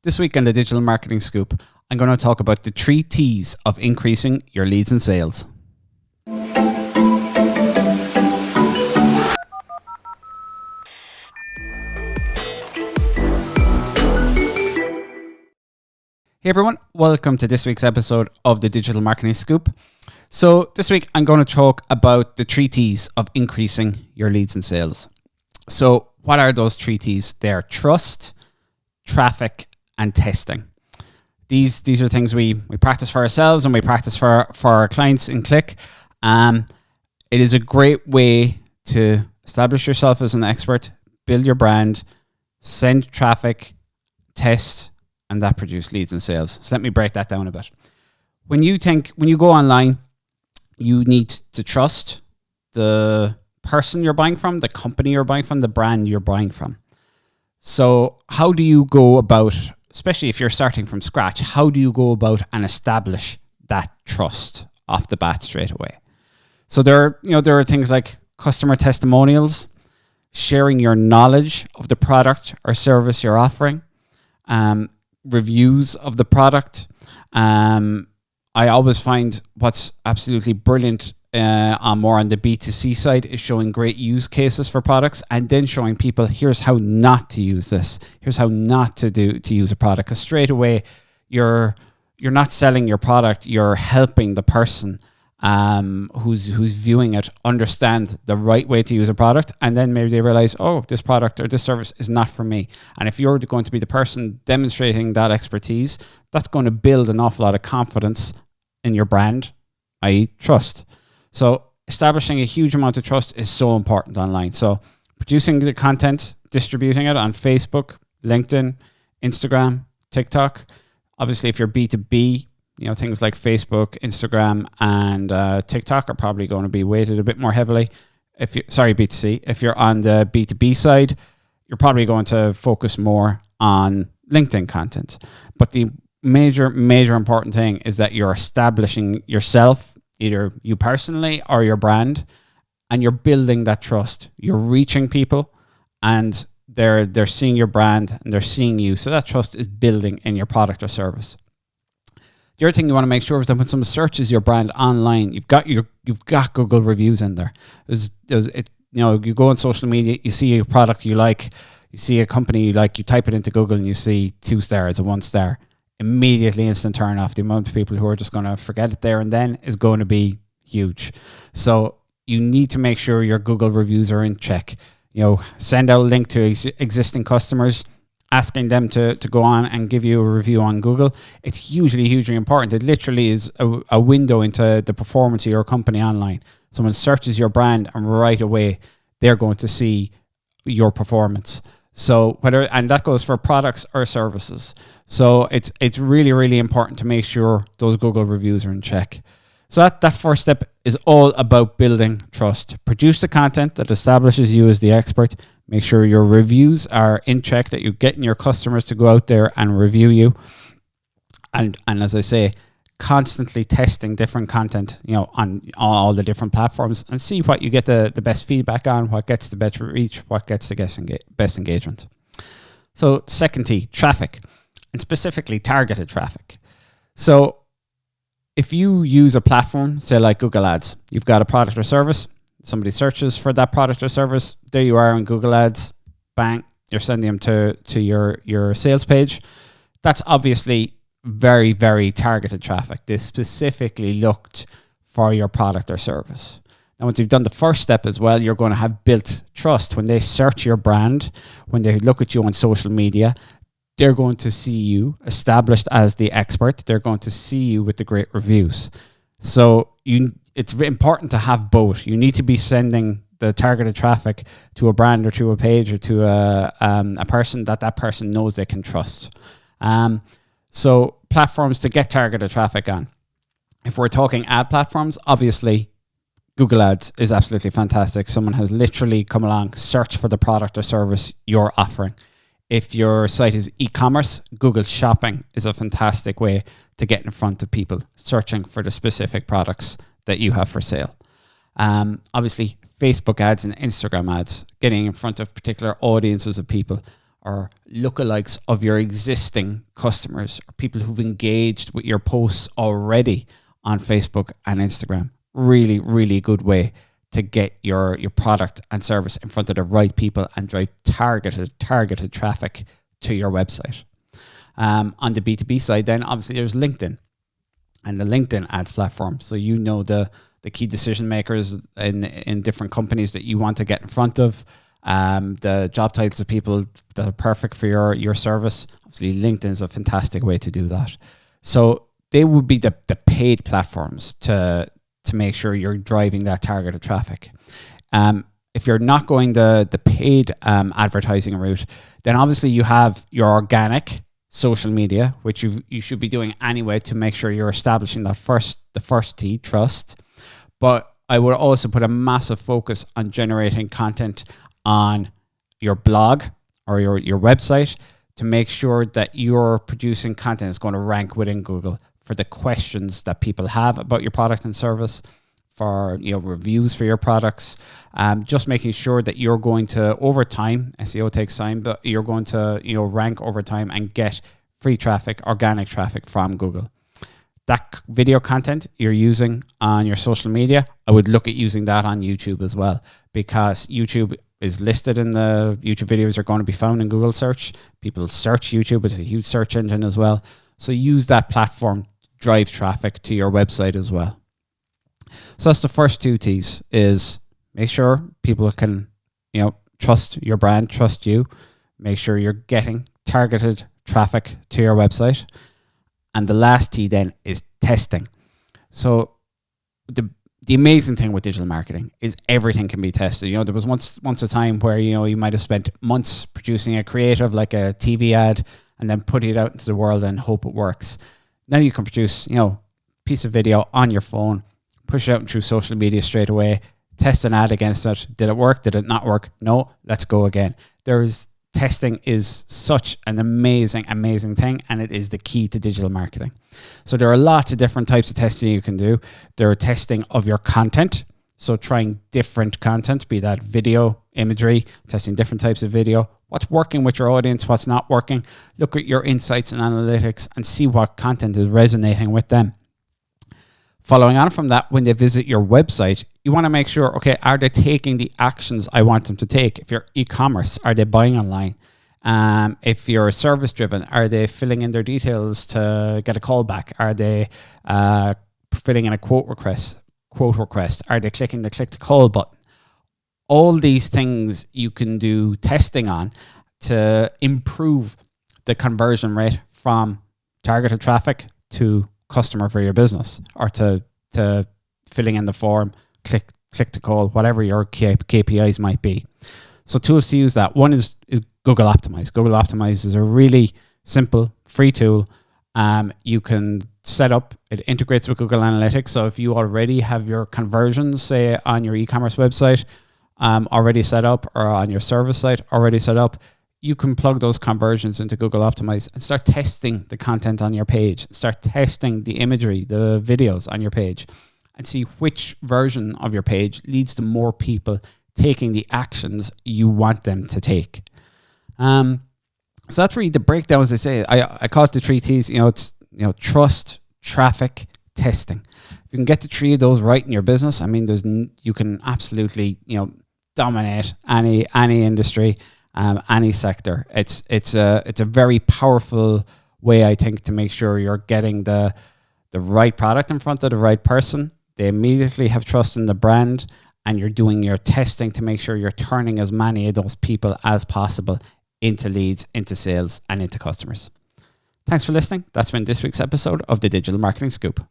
This week on the Digital Marketing Scoop, I'm going to talk about the 3 T's of increasing your leads and sales. Hey everyone, welcome to this week's episode of the Digital Marketing Scoop. So this week I'm going to talk about the 3 T's of increasing your leads and sales. So what are those 3 T's? They're trust, traffic, and testing. These are things we practice for ourselves and we practice for our clients in CLIQ. It is a great way to establish yourself as an expert, build your brand, send traffic, test, and that produce leads and sales. So let me break that down a bit. When you go online, you need to trust the person you're buying from, the company you're buying from, the brand you're buying from. So how do you go about, especially if you're starting from scratch, how do you go about and establish that trust off the bat straight away? So there are things like customer testimonials, sharing your knowledge of the product or service you're offering, reviews of the product. I always find what's absolutely brilliant on the B2C side is showing great use cases for products and then showing people, here's how not to use this. Here's how not to use a product. Because straight away, you're not selling your product. You're helping the person who's viewing it understand the right way to use a product. And then maybe they realize, oh, this product or this service is not for me. And if you're going to be the person demonstrating that expertise, that's going to build an awful lot of confidence in your brand, i.e. trust. So establishing a huge amount of trust is so important online. So producing the content, distributing it on Facebook, LinkedIn, Instagram, TikTok. Obviously, if you're B2B, things like Facebook, Instagram, and TikTok are probably going to be weighted a bit more heavily. B2C. If you're on the B2B side, you're probably going to focus more on LinkedIn content. But the major important thing is that you're establishing yourself, either you personally or your brand, and you're building that trust. You're reaching people and they're seeing your brand and they're seeing you. So that trust is building in your product or service. The other thing you want to make sure is that when someone searches your brand online, you've got Google reviews in there. You go on social media, you see a product you like, you see a company you like, you type it into Google and you see 2 stars or 1 star. Immediately instant turn off. The amount of people who are just going to forget it there and then is going to be huge. So you need to make sure your Google reviews are in check. Send out a link to existing customers, asking them to go on and give you a review on Google. It's hugely important. It literally is a window into the performance of your company online. Someone searches your brand and right away they're going to see your performance. So and that goes for products or services. So it's really important to make sure those Google reviews are in check. So that first step is all about building trust. Produce the content that establishes you as the expert. Make sure your reviews are in check, that you're getting your customers to go out there and review you. And as I say, constantly testing different content, on all the different platforms and see what you get the best feedback on, what gets the best reach, what gets the best engagement. So second T, traffic, and specifically targeted traffic. So if you use a platform, say like Google Ads, you've got a product or service, somebody searches for that product or service, there you are on Google Ads, bang, you're sending them to your sales page. That's obviously very targeted traffic. They specifically looked for your product or service. Now, once you've done the first step as well, you're going to have built trust. When they search your brand, when they look at you on social media, they're going to see you established as the expert. They're going to see you with the great reviews. So it's important to have both. You need to be sending the targeted traffic to a brand or to a page or to a person that person knows they can trust. So platforms to get targeted traffic on. If we're talking ad platforms, obviously Google Ads is absolutely fantastic. Someone has literally come along, search for the product or service you're offering. If your site is e-commerce, Google Shopping is a fantastic way to get in front of people searching for the specific products that you have for sale. Obviously, Facebook ads and Instagram ads, getting in front of particular audiences of people, or lookalikes of your existing customers, or people who've engaged with your posts already on Facebook and Instagram. Really, really good way to get your product and service in front of the right people and drive targeted traffic to your website. On the B2B side, then obviously there's LinkedIn and the LinkedIn ads platform. So you know the key decision makers in different companies that you want to get in front of, the job titles of people that are perfect for your service. Obviously, LinkedIn is a fantastic way to do that. So they would be the paid platforms to make sure you're driving that targeted traffic. If you're not going the paid advertising route, then obviously you have your organic social media, which you should be doing anyway to make sure you're establishing the first T, trust. But I would also put a massive focus on generating content on your blog or your website to make sure that you're producing content that's going to rank within Google for the questions that people have about your product and service, for reviews for your products, just making sure that you're going to, over time, SEO takes time, but you're going to rank over time and get free traffic, organic traffic from Google. That video content you're using on your social media, I would look at using that on YouTube as well, because YouTube is listed in the YouTube videos are going to be found in Google search. People search YouTube. It's a huge search engine as well. So use that platform to drive traffic to your website as well. So that's the first two T's, is make sure people can, trust your brand, trust you. Make sure you're getting targeted traffic to your website. And the last T then is testing. So the amazing thing with digital marketing is everything can be tested. There was once a time where, you might have spent months producing a creative like a TV ad and then putting it out into the world and hope it works. Now you can produce, piece of video on your phone, push it out through social media straight away, test an ad against it. Did it work? Did it not work? No, let's go again. Testing is such an amazing thing, and it is the key to digital marketing. So there are lots of different types of testing you can do. There are testing of your content. So trying different content, be that video, imagery, testing different types of video. What's working with your audience? What's not working? Look at your insights and analytics and see what content is resonating with them. Following on from that, when they visit your website, you want to make sure, okay, are they taking the actions I want them to take? If you're e-commerce, are they buying online? If you're service driven, are they filling in their details to get a call back? Are they filling in a quote request? Are they clicking the click to call button? All these things you can do testing on to improve the conversion rate from targeted traffic to customer for your business, or to filling in the form, click to call, whatever your KPIs might be. So tools to use that. One is Google Optimize. Google Optimize is a really simple free tool. You can set up, it integrates with Google Analytics. So if you already have your conversions, say on your e-commerce website already set up, or on your service site already set up, you can plug those conversions into Google Optimize and start testing the content on your page, start testing the imagery, the videos on your page, and see which version of your page leads to more people taking the actions you want them to take. So that's really the breakdown, as I say. I call it the three T's. It's trust, traffic, testing. If you can get the three of those right in your business, you can absolutely dominate any industry. Any sector. It's a very powerful way, I think, to make sure you're getting the right product in front of the right person. They immediately have trust in the brand, and you're doing your testing to make sure you're turning as many of those people as possible into leads, into sales, and into customers. Thanks for listening. That's been this week's episode of the Digital Marketing Scoop.